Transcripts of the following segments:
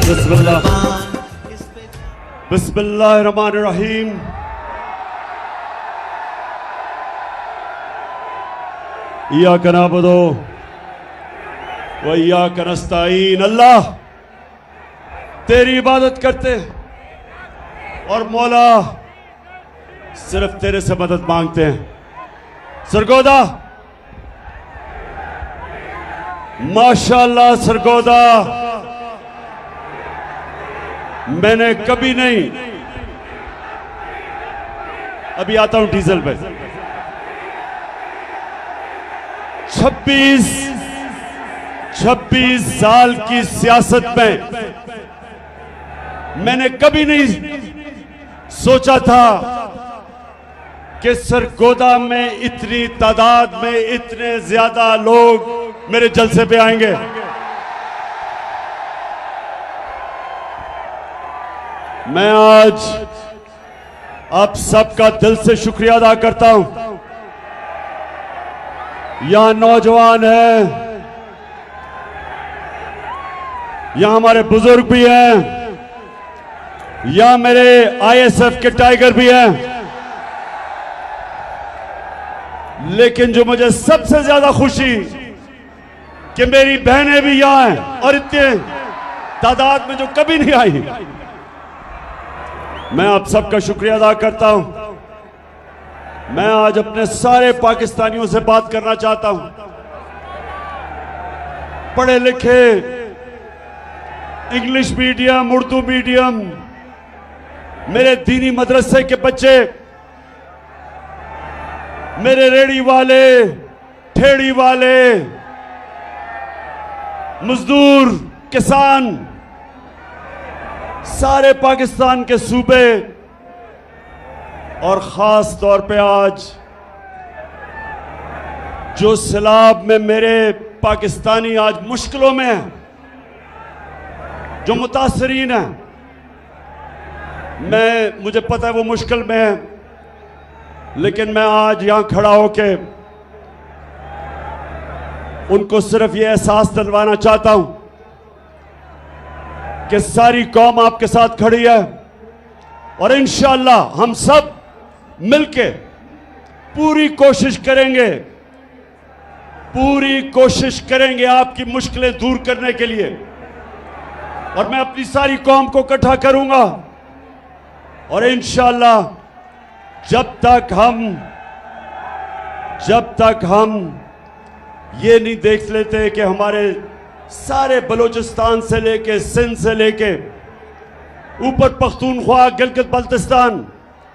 बिस्मिल्लाह बिस्मिल्लाहिर्रहमानिर्रहीम। इय्याका नअबुदु व इय्याका नस्तईन। अल्लाह तेरी इबादत करते और मौला सिर्फ तेरे से मदद मांगते हैं। सरगोदा माशाअल्लाह, सरगोदा मैंने कभी नहीं, अभी आता हूं डीजल पे, 26 साल की सियासत में मैंने कभी नहीं सोचा था कि सरगोदा में इतनी तादाद में इतने ज्यादा लोग मेरे जलसे पे आएंगे। मैं आज आप सबका दिल से शुक्रिया अदा करता हूं। यहां नौजवान हैं, यहां हमारे बुजुर्ग भी हैं, यहां मेरे आईएसएफ के टाइगर भी हैं, लेकिन जो मुझे सबसे ज्यादा खुशी कि मेरी बहनें भी यहां हैं और इतने तादाद में जो कभी नहीं आई। मैं आप सबका शुक्रिया अदा करता हूं। मैं आज अपने सारे पाकिस्तानियों से बात करना चाहता हूं। पढ़े लिखे, इंग्लिश मीडियम, उर्दू मीडियम, मेरे दीनी मदरसे के बच्चे, मेरे रेड़ी वाले, ठेड़ी वाले, मजदूर, किसान, सारे पाकिस्तान के सूबे और खास तौर पे आज जो सैलाब में मेरे पाकिस्तानी आज मुश्किलों में हैं, जो मुतासरीन हैं, मुझे पता है वो मुश्किल में है, लेकिन मैं आज यहां खड़ा होके उनको सिर्फ ये एहसास दिलवाना चाहता हूं कि सारी कौम आपके साथ खड़ी है और इंशाअल्लाह हम सब मिलके पूरी कोशिश करेंगे आपकी मुश्किलें दूर करने के लिए। और मैं अपनी सारी कौम को इकट्ठा करूंगा और इंशाअल्लाह जब तक हम ये नहीं देख लेते कि हमारे सारे बलूचिस्तान से लेके सिंध से लेके ऊपर पख्तूनख्वा, गिलगित बल्तिस्तान,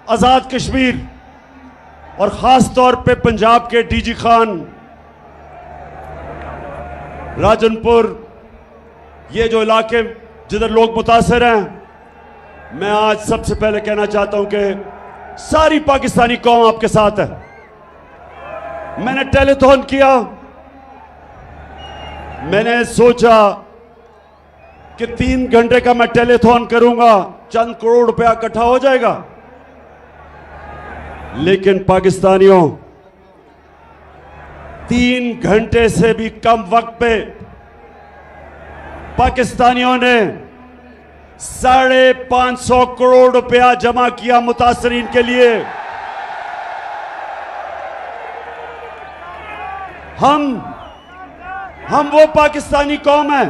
आज़ाद कश्मीर और ख़ास तौर पे पंजाब के डीजी खान, राजनपुर, ये जो इलाके जिधर लोग मुतासर हैं, मैं आज सबसे पहले कहना चाहता हूं कि सारी पाकिस्तानी कौम आपके साथ है। मैंने टेलीथॉन किया, मैंने सोचा कि 3 घंटे का मैं टेलीथॉन करूंगा, चंद करोड़ रुपया इकट्ठा हो जाएगा। लेकिन पाकिस्तानियों, 3 घंटे से भी कम वक्त पे पाकिस्तानियों ने 550 करोड़ रुपया जमा किया मुतासरीन के लिए। हम वो पाकिस्तानी कौम है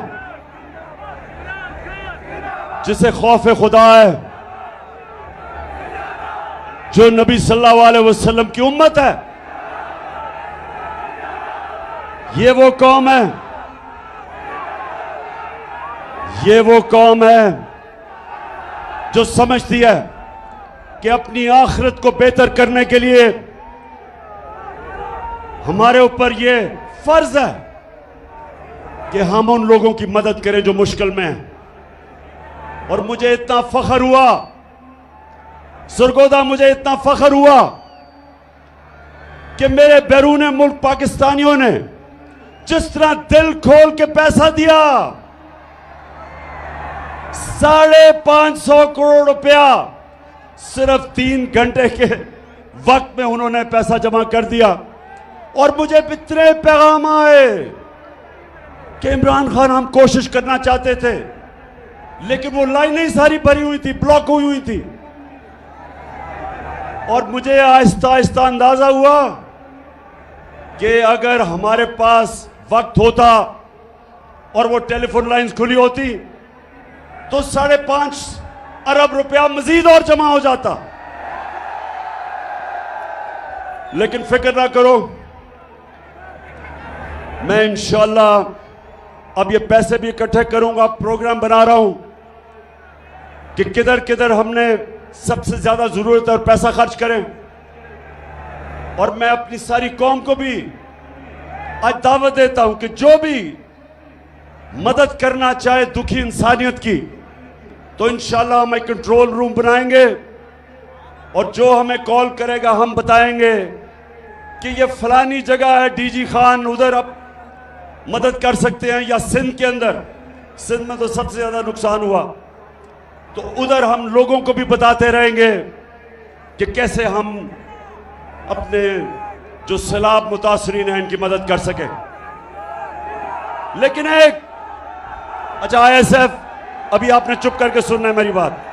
जिसे खौफ खुदा है, जो नबी सल्लल्लाहु अलैहि वसल्लम की उम्मत है। ये वो कौम है जो समझती है कि अपनी आखिरत को बेहतर करने के लिए हमारे ऊपर ये फर्ज है कि हम उन लोगों की मदद करें जो मुश्किल में हैं। और मुझे इतना फख्र हुआ सरगोदा, मुझे इतना फख्र हुआ कि मेरे बैरून मुल्क पाकिस्तानियों ने जिस तरह दिल खोल के पैसा दिया, 550 करोड़ रुपया सिर्फ 3 घंटे के वक्त में उन्होंने पैसा जमा कर दिया। और मुझे इतने पैगाम आए कि इमरान खान, हम कोशिश करना चाहते थे लेकिन वो लाइनें सारी भरी हुई थी, ब्लॉक हुई थी। और मुझे आहिस्ता आहिस्ता अंदाजा हुआ कि अगर हमारे पास वक्त होता और वो टेलीफोन लाइंस खुली होती तो 5.5 अरब रुपया मजीद और जमा हो जाता। लेकिन फिक्र ना करो, मैं इंशाअल्लाह अब ये पैसे भी इकट्ठे करूंगा। प्रोग्राम बना रहा हूं कि किधर किधर हमने सबसे ज्यादा जरूरत है और पैसा खर्च करें। और मैं अपनी सारी कौम को भी आज दावत देता हूं कि जो भी मदद करना चाहे दुखी इंसानियत की, तो इंशाल्लाह हम एक कंट्रोल रूम बनाएंगे और जो हमें कॉल करेगा हम बताएंगे कि ये फलानी जगह है, डीजी खान उधर आप मदद कर सकते हैं, या सिंध के अंदर, सिंध में तो सबसे ज्यादा नुकसान हुआ, तो उधर हम लोगों को भी बताते रहेंगे कि कैसे हम अपने जो सैलाब मुतासरीन हैं इनकी मदद कर सके। लेकिन एक अच्छा आईएसएफ, अभी आपने चुप करके सुनना है मेरी बात।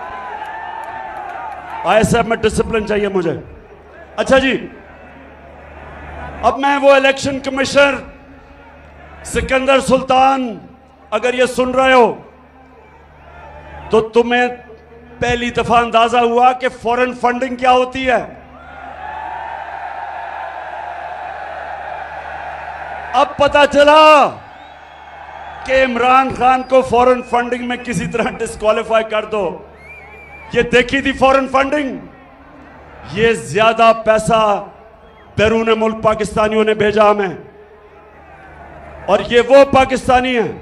आईएसएफ में डिसिप्लिन चाहिए मुझे। अच्छा जी, अब मैं वो इलेक्शन कमिश्नर सिकंदर सुल्तान, अगर ये सुन रहे हो तो तुम्हें पहली दफा अंदाजा हुआ कि फॉरेन फंडिंग क्या होती है। अब पता चला कि इमरान खान को फॉरेन फंडिंग में किसी तरह डिस्क्वालीफाई कर दो। ये देखी थी फॉरेन फंडिंग, ये ज्यादा पैसा बैरून मुल्क पाकिस्तानियों ने भेजा हमें, और ये वो पाकिस्तानी हैं।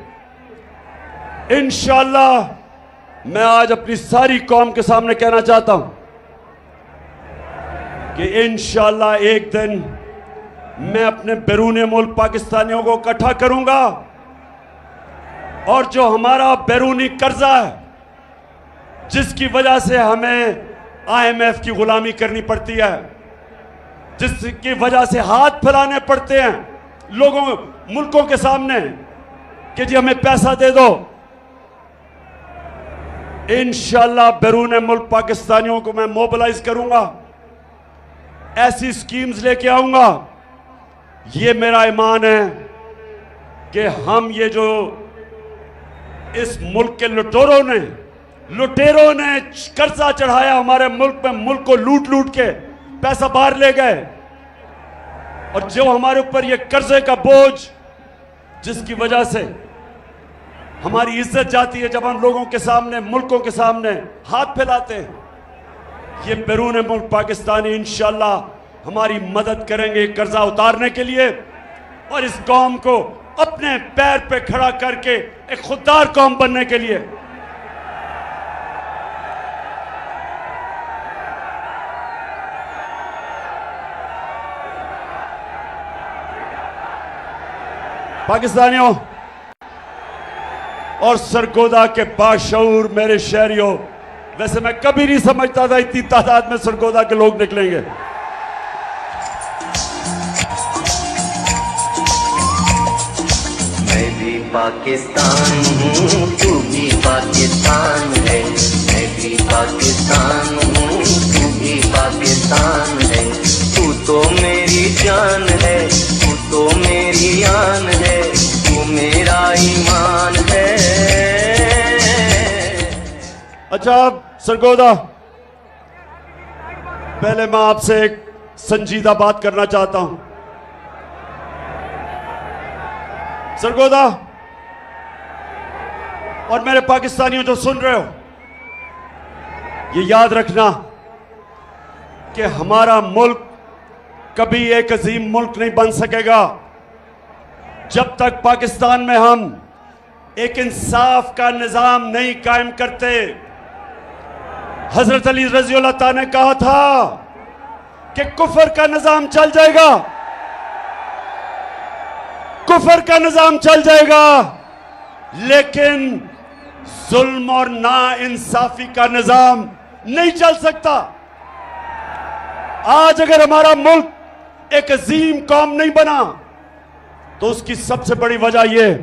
इंशाअल्लाह मैं आज अपनी सारी कौम के सामने कहना चाहता हूं कि इंशाअल्लाह एक दिन मैं अपने बैरून मुल्क पाकिस्तानियों को इकट्ठा करूंगा, और जो हमारा बैरूनी कर्जा है जिसकी वजह से हमें आईएमएफ की गुलामी करनी पड़ती है, जिसकी वजह से हाथ फैलाने पड़ते हैं लोगों मुल्कों के सामने कि जी हमें पैसा दे दो, इंशाअल्लाह बैरून मुल्क पाकिस्तानियों को मैं मोबिलाइज करूंगा, ऐसी स्कीम्स लेके आऊंगा। ये मेरा ईमान है कि हम ये जो इस मुल्क के लुटेरों ने कर्जा चढ़ाया हमारे मुल्क में, मुल्क को लूट लूट के पैसा बाहर ले गए, और जो हमारे ऊपर ये कर्जे का बोझ जिसकी वजह से हमारी इज्जत जाती है जब हम लोगों के सामने, मुल्कों के सामने हाथ फैलाते हैं, ये बैरून मुल्क पाकिस्तानी इंशाअल्लाह हमारी मदद करेंगे कर्जा उतारने के लिए, और इस कौम को अपने पैर पे खड़ा करके एक खुददार कौम बनने के लिए। पाकिस्तानियों और सरगोदा के बाशऊर मेरे शहरियों, वैसे मैं कभी नहीं समझता था इतनी तादाद में सरगोदा के लोग निकलेंगे। मैं भी पाकिस्तान हूँ, तू भी पाकिस्तान है, मैं भी पाकिस्तान हूँ, तू भी पाकिस्तान है, तू तो मेरी जान है, तू तो मेरी आन है, तू मेरा ईमान है। अच्छा सरगोदा, पहले मैं आपसे एक संजीदा बात करना चाहता हूं। सरगोदा और मेरे पाकिस्तानियों जो सुन रहे हो, ये याद रखना कि हमारा मुल्क कभी एक अजीम मुल्क नहीं बन सकेगा जब तक पाकिस्तान में हम एक इंसाफ का निजाम नहीं कायम करते। हजरत अली रज़ी अल्लाह ताला ने कहा था कि कुफर का निजाम चल जाएगा, कुफर का निजाम चल जाएगा, लेकिन जुल्म और ना इंसाफी का निजाम नहीं चल सकता। आज अगर हमारा मुल्क एक अजीम कौम नहीं बना तो उसकी सबसे बड़ी वजह यह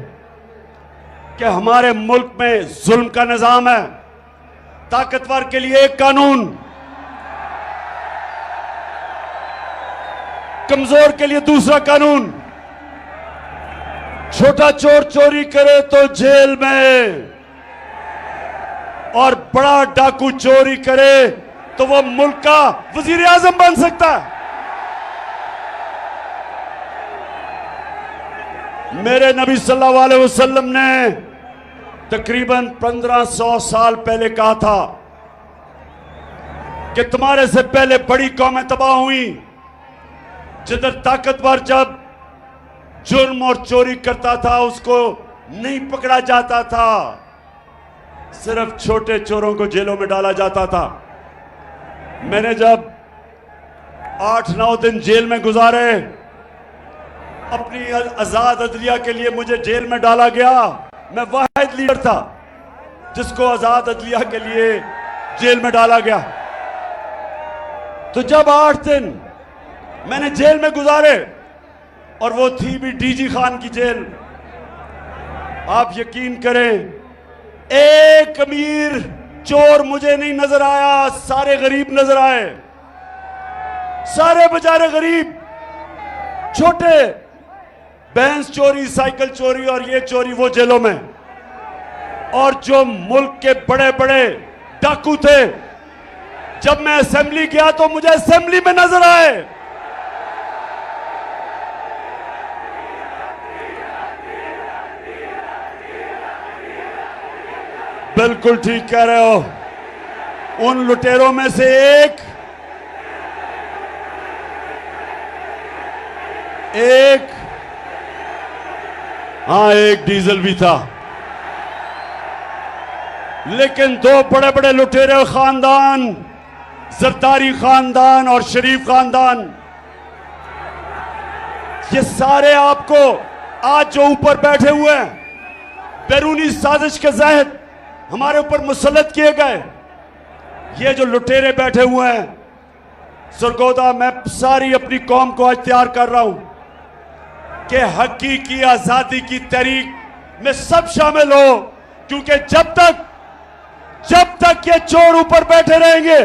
कि हमारे मुल्क में जुल्म का निजाम है। ताकतवर के लिए एक कानून, कमजोर के लिए दूसरा कानून। छोटा चोर चोरी करे तो जेल में, और बड़ा डाकू चोरी करे तो वो मुल्क का वजीर आजम बन सकता है। मेरे नबी सल्लल्लाहु अलैहि वसल्लम ने तकरीबन 1500 साल पहले कहा था कि तुम्हारे से पहले बड़ी कौमें तबाह हुई, जिधर ताकतवर जब जुर्म और चोरी करता था उसको नहीं पकड़ा जाता था, सिर्फ छोटे चोरों को जेलों में डाला जाता था। मैंने जब 8-9 दिन जेल में गुजारे, अपनी आजाद अदलिया के लिए मुझे जेल में डाला गया। मैं वाहिद लीडर था जिसको आजाद अदलिया के लिए जेल में डाला गया। तो जब 8 दिन मैंने जेल में गुजारे, और वो थी भी डीजी खान की जेल, आप यकीन करें एक अमीर चोर मुझे नहीं नजर आया, सारे गरीब नजर आए। सारे बेचारे गरीब, छोटे, भैंस चोरी, साइकिल चोरी और ये चोरी वो जेलों में। और जो मुल्क के बड़े बड़े डाकू थे, जब मैं असेंबली गया तो मुझे असेंबली में नजर आए। बिल्कुल ठीक कह रहे हो। उन लुटेरों में से एक हाँ, एक डीजल भी था। लेकिन दो बड़े बड़े लुटेरे खानदान, जरदारी खानदान और शरीफ खानदान, ये सारे आपको आज जो ऊपर बैठे हुए हैं, बैरूनी साजिश के तहत हमारे ऊपर मुसल्लत किए गए, ये जो लुटेरे बैठे हुए हैं, सरगोदा, मैं सारी अपनी कौम को आज तैयार कर रहा हूं कि हकीकी आजादी की तहरीक में सब शामिल हो, क्योंकि जब तक ये चोर ऊपर बैठे रहेंगे,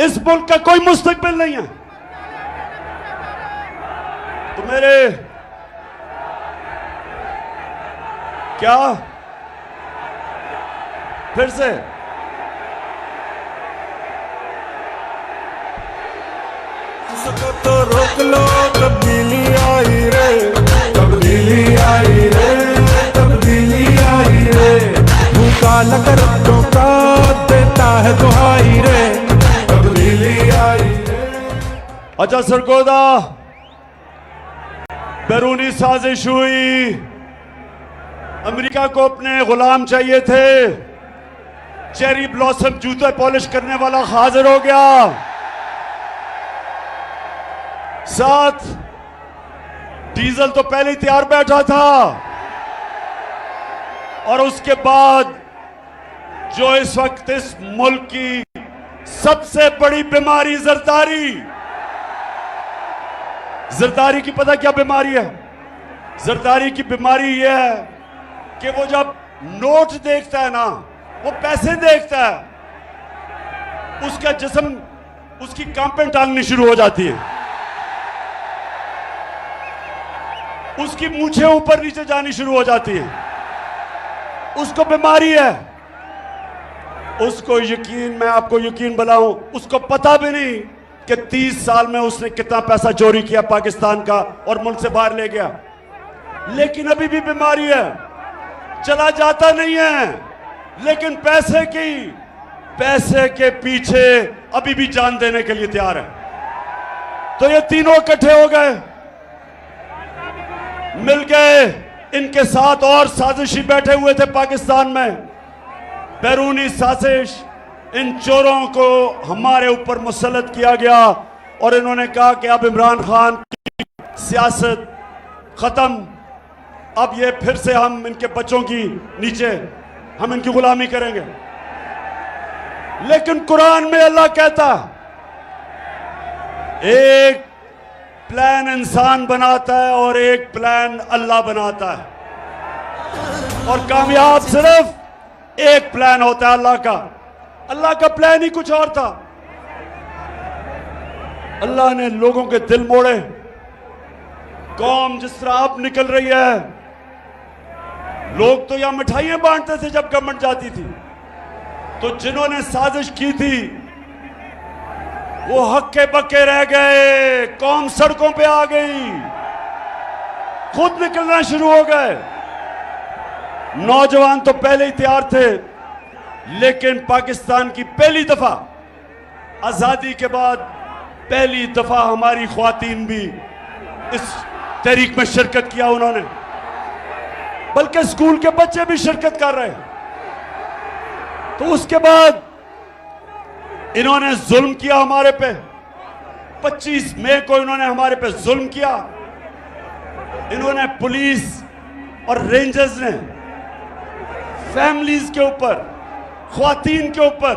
इस मुल्क का कोई मुस्तकबिल नहीं है। तो मेरे क्या फिर से इसको तो रोक लो, तब्दीली आई रे, तब्दीली आई रे, तब्दीली आई रे। भूखा लगर का देता है दुहाई रे, तब्दीली आई रे। अच्छा सरगोदा, बैरूनी साजिश हुई, अमेरिका को अपने गुलाम चाहिए थे, चेरी ब्लॉसम जूते पॉलिश करने वाला हाजिर हो गया, साथ डीजल तो पहले ही तैयार बैठा था, और उसके बाद जो इस वक्त इस मुल्क की सबसे बड़ी बीमारी जरदारी की पता क्या बीमारी है? जरदारी की बीमारी यह है कि वो जब नोट देखता है ना, वो पैसे देखता है, उसका जिस्म, उसकी कांपें टांगनी शुरू हो जाती है, उसकी मूछें ऊपर नीचे जानी शुरू हो जाती है। उसको बीमारी है। उसको यकीन, मैं आपको यकीन बनाऊं, उसको पता भी नहीं कि 30 साल में उसने कितना पैसा चोरी किया पाकिस्तान का और मुल्क से बाहर ले गया, लेकिन अभी भी बीमारी है, चला जाता नहीं है, लेकिन पैसे के पीछे अभी भी जान देने के लिए तैयार है। तो ये तीनों इकट्ठे हो गए, मिल गए, इनके साथ और साजिशी बैठे हुए थे पाकिस्तान में, बैरूनी साजिश। इन चोरों को हमारे ऊपर मुसल्लत किया गया और इन्होंने कहा कि अब इमरान खान की सियासत खत्म, अब ये फिर से हम इनके बच्चों की नीचे हम इनकी गुलामी करेंगे। लेकिन कुरान में अल्लाह कहता, एक प्लान इंसान बनाता है और एक प्लान अल्लाह बनाता है। और कामयाब सिर्फ एक प्लान होता है अल्लाह का। अल्लाह का प्लान ही कुछ और था। अल्लाह ने लोगों के दिल मोड़े। कौम जिस तरह अब निकल रही है, लोग तो यहां मिठाइयां बांटते थे जब गवर्नमेंट जाती थी, तो जिन्होंने साजिश की थी वो हक्के बक्के रह गए। कौम सड़कों पे आ गई, खुद निकलना शुरू हो गए। नौजवान तो पहले ही तैयार थे, लेकिन पाकिस्तान की पहली दफा आजादी के बाद पहली दफा हमारी ख्वातीन भी इस तहरीक में शिरकत किया उन्होंने, बल्कि स्कूल के बच्चे भी शिरकत कर रहे हैं। तो उसके बाद इन्होंने जुल्म किया हमारे पे। 25 मई को इन्होंने हमारे पे जुल्म किया। इन्होंने पुलिस और रेंजर्स ने फैमिलीज के ऊपर, ख्वातीन के ऊपर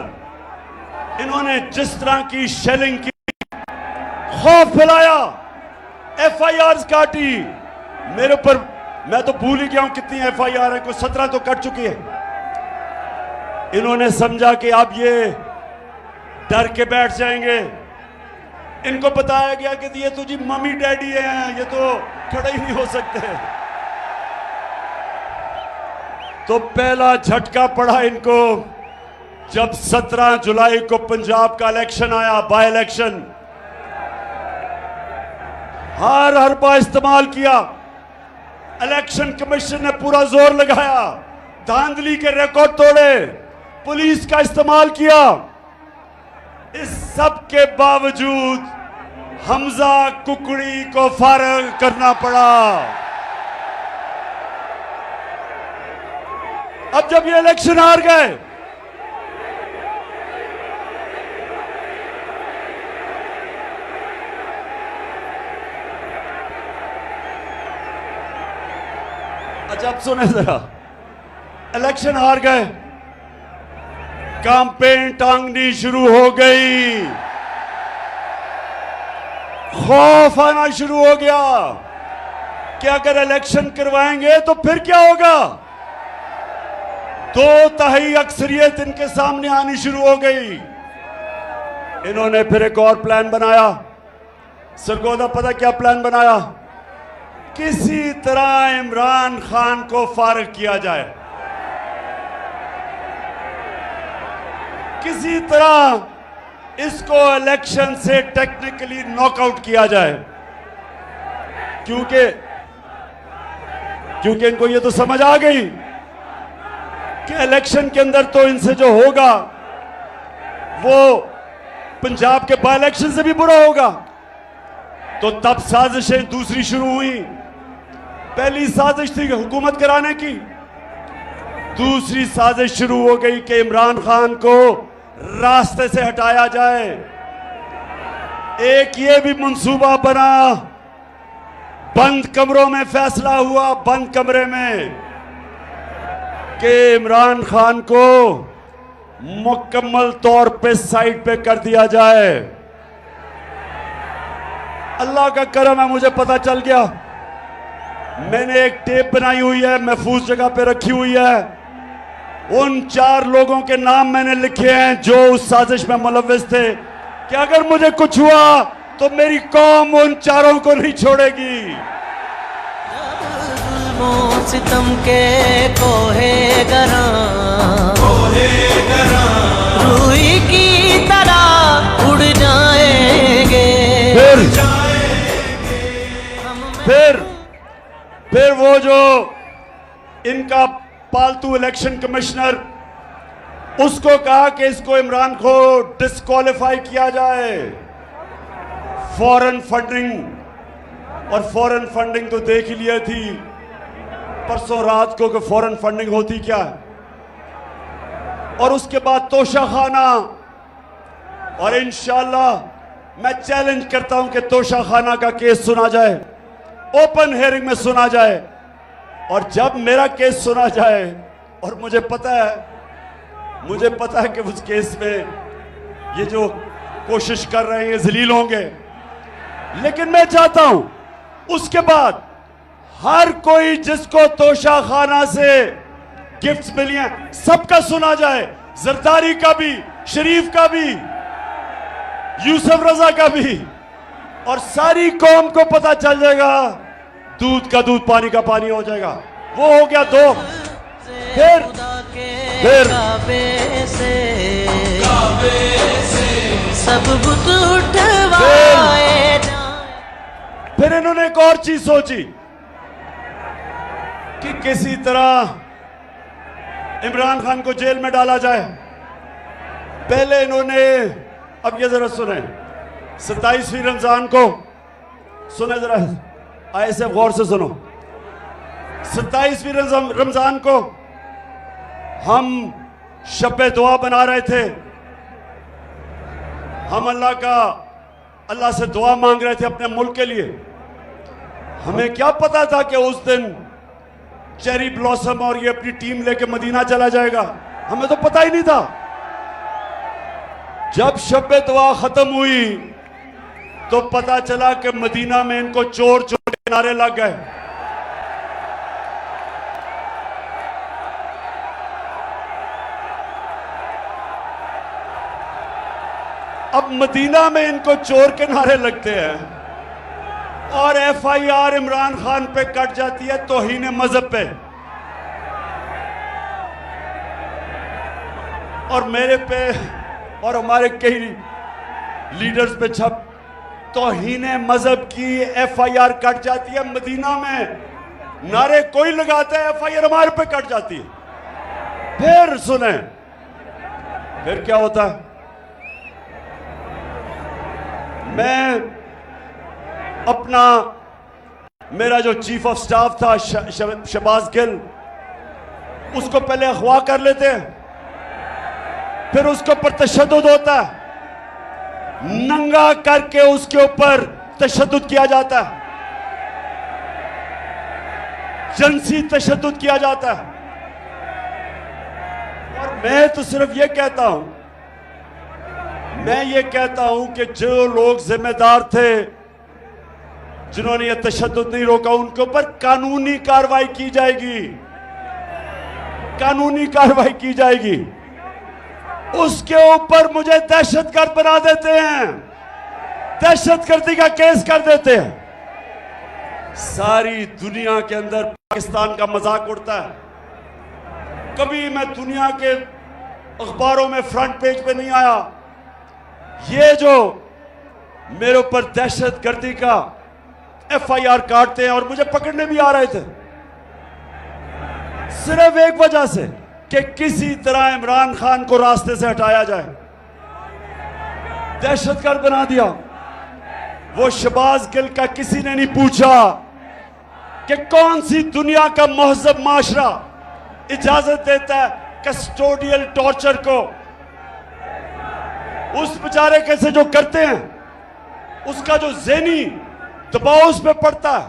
इन्होंने जिस तरह की शेलिंग की, खौफ फैलाया, FIRs काटी मेरे ऊपर। मैं तो भूल ही गया हूं कितनी FIR है, कोई 17 तो कट चुकी है। इन्होंने समझा कि अब ये डर के बैठ जाएंगे। इनको बताया गया कि ये तो जी मम्मी डैडी हैं, ये तो खड़े ही नहीं हो सकते। तो पहला झटका पड़ा इनको जब 17 जुलाई को पंजाब का इलेक्शन आया, बाय इलेक्शन। हर हरबा इस्तेमाल किया। इलेक्शन कमीशन ने पूरा जोर लगाया, धांधली के रिकॉर्ड तोड़े, पुलिस का इस्तेमाल किया। इस सब के बावजूद हमजा कुकड़ी को फारग करना पड़ा। अब जब ये इलेक्शन हार गए, अच्छा अब सुने जरा, इलेक्शन हार गए, कैंपेन टांगनी शुरू हो गई, खौफ आना शुरू हो गया कि अगर इलेक्शन करवाएंगे तो फिर क्या होगा। 2/3 अक्सरियत इनके सामने आनी शुरू हो गई। इन्होंने फिर एक और प्लान बनाया। सरगोदा पता क्या प्लान बनाया? किसी तरह इमरान खान को फारिग किया जाए, किसी तरह इसको इलेक्शन से टेक्निकली नॉकआउट किया जाए, क्योंकि इनको ये तो समझ आ गई कि इलेक्शन के अंदर तो इनसे जो होगा वो पंजाब के बाय इलेक्शन से भी बुरा होगा। तो तब साजिशें दूसरी शुरू हुई। पहली साजिश थी हुकूमत कराने की, दूसरी साजिश शुरू हो गई कि इमरान खान को रास्ते से हटाया जाए। एक ये भी मंसूबा बना, बंद कमरों में फैसला हुआ, बंद कमरे में, कि इमरान खान को मुकम्मल तौर पे साइड पे कर दिया जाए। अल्लाह का करम है, मुझे पता चल गया। मैंने एक टेप बनाई हुई है, महफूज जगह पे रखी हुई है। उन 4 लोगों के नाम मैंने लिखे हैं जो उस साजिश में मुलव्विस थे, कि अगर मुझे कुछ हुआ तो मेरी कौम उन 4 को नहीं छोड़ेगी। सितम के कोहे गरा रूही की तरह उड़ जाएंगे। फिर वो जो इनका पालतू इलेक्शन कमिश्नर, उसको कहा कि इसको इमरान को डिस्क्वालीफाई किया जाए। फॉरेन फंडिंग, और फॉरेन फंडिंग तो देख ही लिया थी परसों रात को कि फॉरेन फंडिंग होती क्या है। और उसके बाद तोशाखाना, और इंशाल्लाह मैं चैलेंज करता हूं कि तोशाखाना का केस सुना जाए, ओपन हेयरिंग में सुना जाए। और जब मेरा केस सुना जाए, और मुझे पता है कि उस केस में ये जो कोशिश कर रहे हैं ये जलील होंगे, लेकिन मैं चाहता हूं उसके बाद हर कोई जिसको तोशाखाना से गिफ्ट्स मिली हैं, सबका सुना जाए, जरदारी का भी, शरीफ का भी, यूसुफ रजा का भी, और सारी कौम को पता चल जाएगा, दूध का दूध पानी का पानी हो जाएगा। वो हो गया दो। फिर काबे से सब बुत उठवाए जाएं। फिर इन्होंने एक और चीज सोची कि किसी तरह इमरान खान को जेल में डाला जाए। पहले इन्होंने, अब ये जरा सुने, 27वीं रमजान को सुने, जरा ऐसे गौर से सुनो। 27वीं रमजान को हम शब दुआ बना रहे थे, हम अल्लाह से दुआ मांग रहे थे अपने मुल्क के लिए। हमें क्या पता था कि उस दिन चेरी ब्लॉसम और ये अपनी टीम लेके मदीना चला जाएगा, हमें तो पता ही नहीं था। जब शब दुआ खत्म हुई तो पता चला कि मदीना में इनको चोर चोर के नारे लग गए। अब मदीना में इनको चोर के नारे लगते हैं और FIR इमरान खान पे कट जाती है तौहीन मजहब पे, और मेरे पे और हमारे कई लीडर्स पे छप तौहीन मजहब की FIR कट जाती है। मदीना में नारे कोई लगाता है, FIR हमारे पे कट जाती है। फिर सुने, फिर क्या होता है। मैं अपना, मेरा जो चीफ ऑफ स्टाफ था शहबाज गिल, उसको पहले अगवा कर लेते हैं, फिर उसके ऊपर तशद्दुद होता है, नंगा करके उसके ऊपर तशद्दुद किया जाता है, जिनसी तशद्दुद किया जाता है। और मैं तो सिर्फ ये कहता हूं, मैं ये कहता हूं कि जो लोग जिम्मेदार थे, जिन्होंने ये तशद्दुद नहीं रोका, उनके ऊपर कानूनी कार्रवाई की जाएगी, कानूनी कार्रवाई की जाएगी। उसके ऊपर मुझे दहशतगर्द बना देते हैं, दहशतगर्दी का केस कर देते हैं। सारी दुनिया के अंदर पाकिस्तान का मजाक उड़ता है। कभी मैं दुनिया के अखबारों में फ्रंट पेज पे नहीं आया। ये जो मेरे ऊपर दहशतगर्दी का FIR काटते हैं और मुझे पकड़ने भी आ रहे थे, सिर्फ एक वजह से कि किसी तरह इमरान खान को रास्ते से हटाया जाए, दहशतगर्द बना दिया। वो शहबाज गिल का किसी ने नहीं पूछा कि कौन सी दुनिया का महजब माशरा इजाजत देता है कस्टोडियल टॉर्चर को। उस बेचारे कैसे जो करते हैं, उसका जो ज़हनी दबाव उस पर पड़ता है।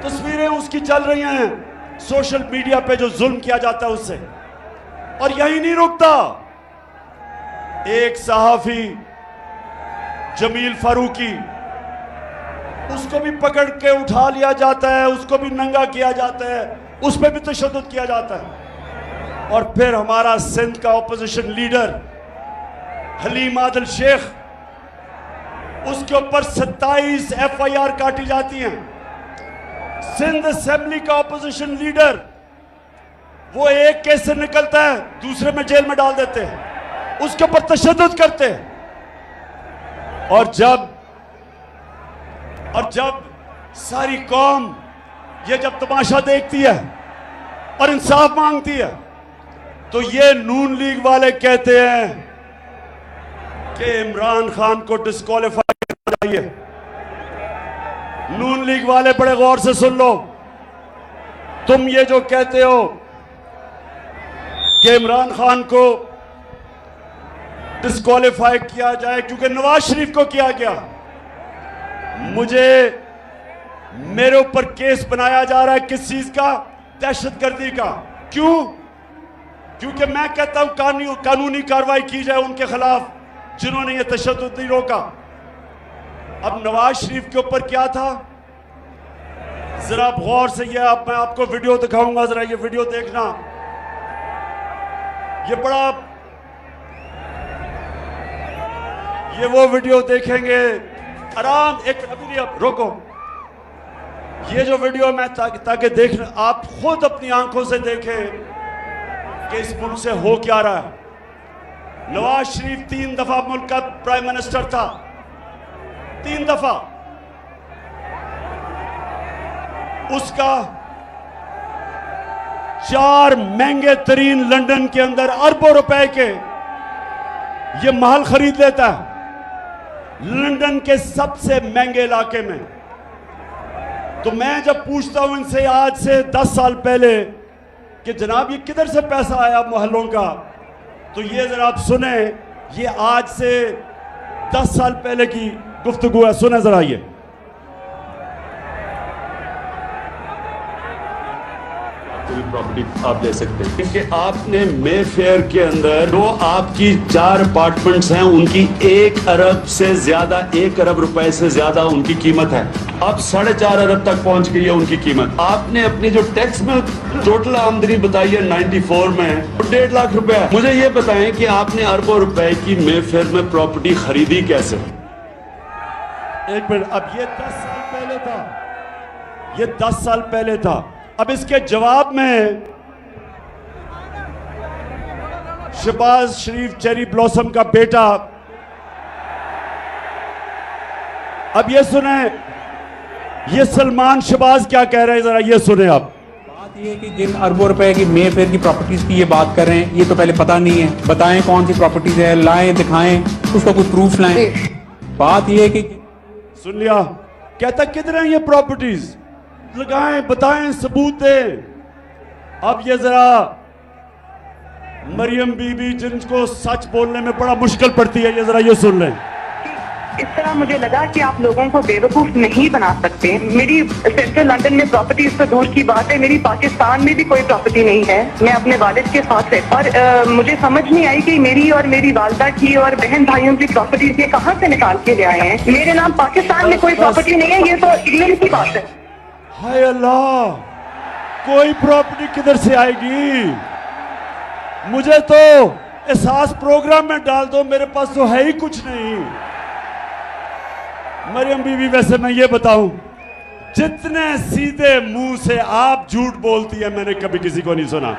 तस्वीरें उसकी चल रही हैं सोशल मीडिया पे, जो जुल्म किया जाता है उससे। और यही नहीं रुकता, एक सहाफी जमील फारूकी, उसको भी पकड़ के उठा लिया जाता है, उसको भी नंगा किया जाता है, उस पर भी तशद्दुद किया जाता है। और फिर हमारा सिंध का ऑपोजिशन लीडर हलीम आदिल शेख, उसके ऊपर 27 FIR काटी जाती हैं। सिंध असेंबली का ऑपोजिशन लीडर, वो एक केस से निकलता है दूसरे में जेल में डाल देते हैं, उसके ऊपर तशद्दुद करते हैं। और जब सारी कौम ये जब तमाशा देखती है और इंसाफ मांगती है, तो ये नून लीग वाले कहते हैं कि इमरान खान को डिस्क्वालीफाई करना चाहिए। नून लीग वाले बड़े गौर से सुन लो, तुम ये जो कहते हो कि इमरान खान को डिस्क्वालीफाई किया जाए क्योंकि नवाज शरीफ को किया गया, मेरे ऊपर केस बनाया जा रहा है किस चीज का? दहशतगर्दी का। क्यों? क्योंकि मैं कहता हूं कानूनी कार्रवाई की जाए उनके खिलाफ जिन्होंने ये तशद्दुद नहीं रोका। अब नवाज शरीफ के ऊपर क्या था, जरा गौर से, ये अब मैं आपको वीडियो दिखाऊंगा, जरा ये वीडियो देखना। ये वो वीडियो देखेंगे आराम एक अभी नहीं आप रोको ये जो वीडियो मैं ताकि देख आप खुद अपनी आंखों से देखें कि इस मुल्क से हो क्या रहा है। नवाज शरीफ 3 दफा मुल्क का प्राइम मिनिस्टर था, 3 दफा। उसका 4 महंगे तरीन लंदन के अंदर अरबों रुपए के ये महल खरीद लेता है, लंदन के सबसे महंगे इलाके में। तो मैं जब पूछता हूं इनसे आज से 10 साल पहले कि जनाब ये किधर से पैसा आया महलों का, तो ये जरा आप सुने, ये आज से 10 साल पहले की गुफ्तगू है, सुने जरा ये। प्रॉपर्टी आप ले सकते हैं क्योंकि आपने मे फेयर के अंदर जो आपकी 4 अपार्टमेंट्स हैं उनकी 1 अरब से ज्यादा, 1 अरब रुपए से ज्यादा उनकी कीमत है। अब 4.5 अरब तक पहुंच गई है उनकी कीमत। आपने अपनी जो टैक्स में टोटल आमदनी बताई है 94 में 1.5 लाख रुपए। मुझे ये बताएं कि आपने अरबों रुपए की मे फेयर में प्रॉपर्टी खरीदी कैसे? एक मिनट, अब ये 10 साल पहले था, ये 10 साल पहले था। अब इसके जवाब में शहबाज शरीफ चेरी ब्लॉसम का बेटा, अब ये सुने, ये सलमान शहबाज क्या कह रहे हैं, जरा ये सुने आप। बात ये है कि जिन अरबों रुपए की मे फेयर की प्रॉपर्टीज की ये बात कर रहे हैं, ये तो पहले पता नहीं है। बताएं कौन सी प्रॉपर्टीज है, लाएं, दिखाएं, उसका कोई प्रूफ लाएं। बात ये है कि सुन लिया, कहता किधर है ये प्रॉपर्टीज, लगाएं, बताएं, सबूत दें। अब ये जरा मरियम बीबी जिनको सच बोलने में बड़ा मुश्किल पड़ती है, ये जरा ये सुन लें। इस तरह मुझे लगा कि आप लोगों को बेवकूफ नहीं बना सकते। मेरी सेंट्रल लंदन में प्रॉपर्टीज तो दूर की बात है, मेरी पाकिस्तान में भी कोई प्रॉपर्टी नहीं है। मैं अपने वालिद के साथ है और मुझे समझ नहीं आई कि मेरी और मेरी वालदा की और बहन भाइयों की प्रॉपर्टीज ये कहाँ से निकाल के ले आए हैं। मेरे नाम पाकिस्तान में कोई प्रॉपर्टी नहीं है, ये तो इंग्लैंड की बात है। हाय अल्लाह, कोई प्रॉपर्टी किधर से आएगी? मुझे तो एहसास प्रोग्राम में डाल दो, मेरे पास तो है ही कुछ नहीं। मरियम बीबी, वैसे मैं ये बताऊं, जितने सीधे मुंह से आप झूठ बोलती है मैंने कभी किसी को नहीं सुना।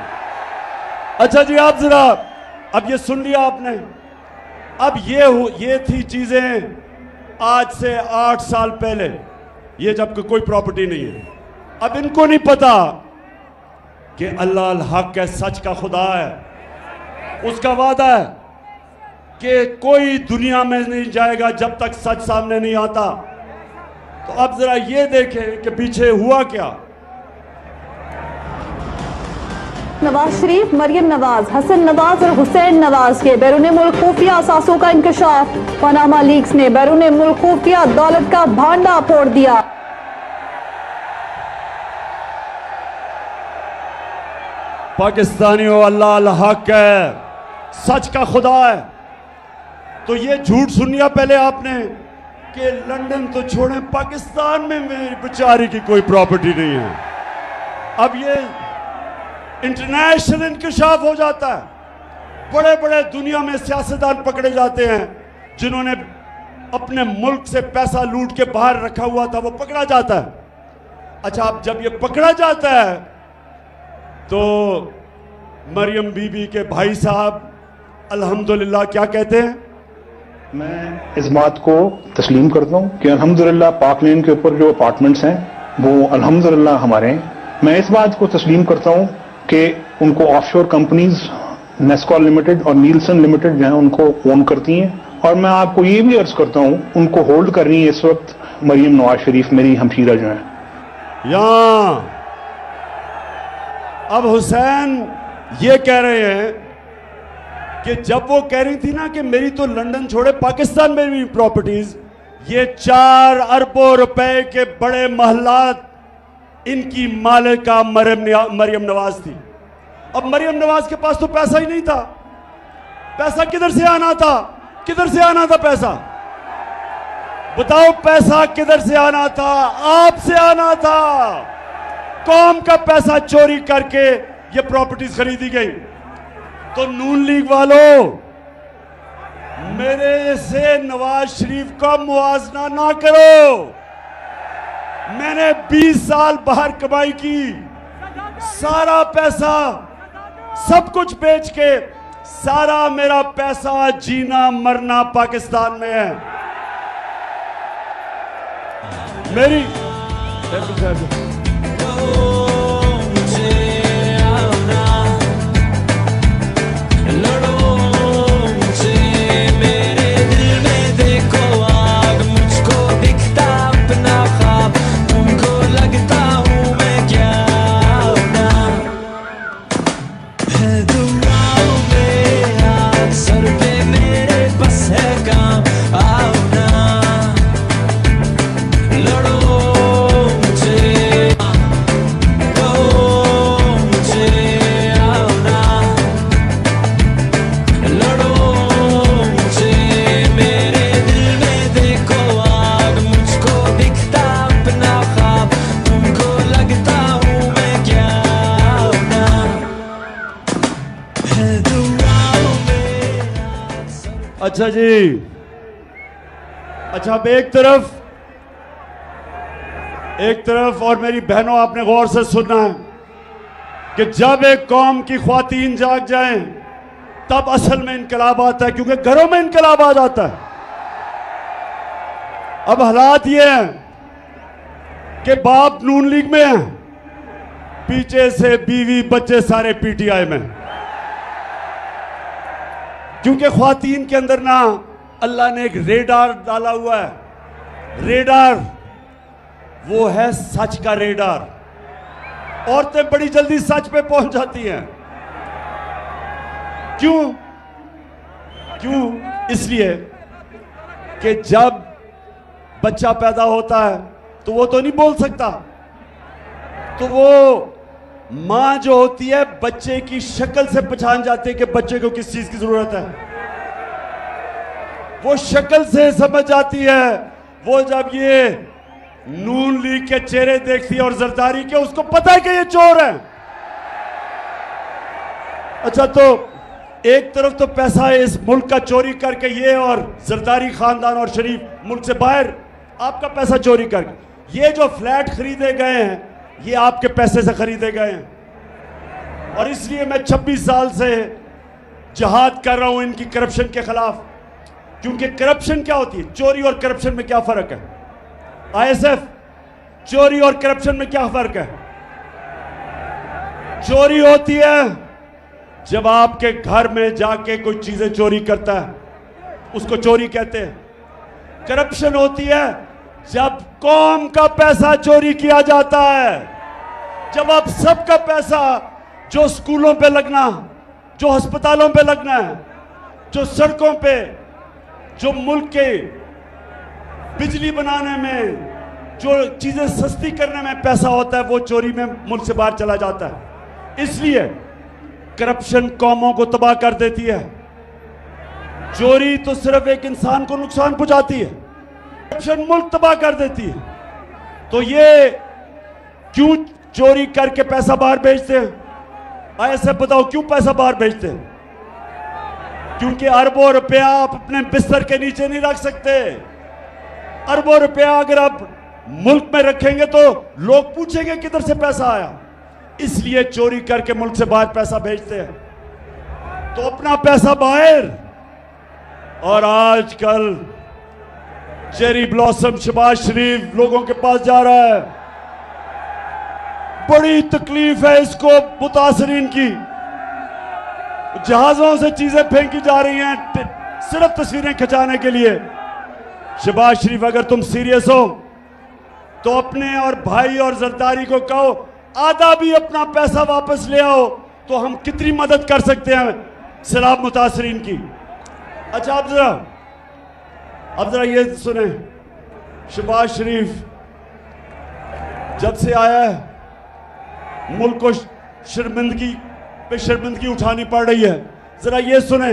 अच्छा जी, आप जरा अब ये सुन लिया आपने। अब ये थी चीजें आज से 8 साल पहले, ये जब कोई प्रॉपर्टी नहीं है। अब इनको नहीं पता कि अल्लाह अल हक है, सच का खुदा है, उसका वादा है कि कोई दुनिया में नहीं जाएगा जब तक सच सामने नहीं आता। तो अब जरा ये देखें कि पीछे हुआ क्या। नवाज शरीफ, मरियम नवाज, हसन नवाज और हुसैन नवाज के बैरून मुल्क खुफिया असासों का इंकशाफ। पनामा लीक्स ने बैरून मुल्क खुफिया दौलत का भांडा फोड़ दिया। पाकिस्तानियों, अल्लाह अल हक है, सच का खुदा है। तो ये झूठ सुन लिया पहले आपने कि लंदन तो छोड़ें, पाकिस्तान में मेरी बेचारी की कोई प्रॉपर्टी नहीं है। अब ये इंटरनेशनल इंकशाफ हो जाता है, बड़े बड़े दुनिया में सियासतदान पकड़े जाते हैं जिन्होंने अपने मुल्क से पैसा लूट के बाहर रखा हुआ था, वो पकड़ा जाता है। अच्छा, अब जब ये पकड़ा जाता है तो मरियम बीबी के भाई साहब अल्हम्दुलिल्लाह क्या कहते हैं? मैं इस बात को तस्लीम करता हूँ कि अल्हम्दुलिल्लाह पाक लेन के ऊपर जो अपार्टमेंट्स हैं वो अल्हम्दुलिल्लाह हमारे हैं। मैं इस बात को तस्लीम करता हूँ कि उनको ऑफशोर कंपनीज नेस्कॉल लिमिटेड और नीलसन लिमिटेड जो है उनको ओन करती हैं। और मैं आपको ये भी अर्ज करता हूँ, उनको होल्ड कर रही है इस वक्त मरियम नवाज शरीफ, मेरी हमशीरा जो है। यहाँ अब हुसैन ये कह रहे हैं कि जब वो कह रही थी ना कि मेरी तो लंदन छोड़े पाकिस्तान में भी प्रॉपर्टीज, ये 4 अरबों रुपए के बड़े महलात इनकी मालिका मरियम नवाज थी। अब मरियम नवाज के पास तो पैसा ही नहीं था। पैसा किधर से आना था? किधर से आना था पैसा? बताओ, पैसा किधर से आना था? आपसे आना था। कौम का पैसा चोरी करके ये प्रॉपर्टीज खरीदी गई। तो नून लीग वालों, मेरे से नवाज शरीफ का मुआवजा ना करो। मैंने 20 साल बाहर कमाई की, सारा पैसा सब कुछ बेच के, सारा मेरा पैसा जीना मरना पाकिस्तान में है। मेरी अच्छा जी, अच्छा अब एक तरफ और मेरी बहनों, आपने गौर से सुनना है कि जब एक कौम की ख्वातीन जाग जाएं तब असल में इनकलाब आता है, क्योंकि घरों में इनकलाब आ जाता है। अब हालात ये हैं कि बाप नून लीग में है, पीछे से बीवी बच्चे सारे पीटीआई में, क्योंकि ख्वातीन के अंदर ना अल्लाह ने एक रेडार डाला हुआ है। रेडार वो है सच का रेडार। औरतें बड़ी जल्दी सच पे पहुंच जाती हैं। क्यों? इसलिए कि जब बच्चा पैदा होता है तो वो तो नहीं बोल सकता, तो वो मां जो होती है बच्चे की शक्ल से पहचान जाती है कि बच्चे को किस चीज की जरूरत है। वो शक्ल से समझ जाती है। वो जब ये नून लीग के चेहरे देखती है और जरदारी के, उसको पता है कि ये चोर है। अच्छा, तो एक तरफ तो पैसा है इस मुल्क का चोरी करके ये और जरदारी खानदान और शरीफ मुल्क से बाहर आपका पैसा चोरी करके, ये जो फ्लैट खरीदे गए हैं ये आपके पैसे से खरीदे गए हैं। और इसलिए मैं 26 साल से जिहाद कर रहा हूं इनकी करप्शन के खिलाफ। क्योंकि करप्शन क्या होती है, चोरी और करप्शन में क्या फर्क है? आईएसएफ, चोरी और करप्शन में क्या फर्क है? चोरी होती है जब आपके घर में जाके कोई चीजें चोरी करता है, उसको चोरी कहते हैं। करप्शन होती है जब कौम का पैसा चोरी किया जाता है, जब आप सबका पैसा जो स्कूलों पे लगना, जो अस्पतालों पे लगना है, जो सड़कों पे, जो मुल्क के बिजली बनाने में, जो चीजें सस्ती करने में पैसा होता है, वो चोरी में मुल्क से बाहर चला जाता है। इसलिए करप्शन कौमों को तबाह कर देती है। चोरी तो सिर्फ एक इंसान को नुकसान पहुंचाती है, करप्शन मुल्क तबाह कर देती है। तो ये क्यों चोरी करके पैसा बाहर भेजते हैं? ऐसे बताओ क्यों पैसा बाहर भेजते हैं? क्योंकि अरबों रुपया आप अपने बिस्तर के नीचे नहीं रख सकते। अरबों रुपया अगर आप मुल्क में रखेंगे तो लोग पूछेंगे किधर से पैसा आया। इसलिए चोरी करके मुल्क से बाहर पैसा भेजते हैं। तो अपना पैसा बाहर, और आजकल चेरी ब्लॉसम शहबाज शरीफ लोगों के पास जा रहा है। बड़ी तकलीफ है इसको मुतासरीन की। जहाजों से चीजें फेंकी जा रही हैं सिर्फ तस्वीरें खिंचाने के लिए। शहबाज शरीफ, अगर तुम सीरियस हो तो अपने और भाई और जरदारी को कहो आधा भी अपना पैसा वापस ले आओ, तो हम कितनी मदद कर सकते हैं सैलाब मुतासरीन की। अच्छा, अब जरा ये सुने, शहबाज शरीफ जब से आया है मुल्क को शर्मिंदगी पे शर्मिंदगी उठानी पड़ रही है। जरा ये सुने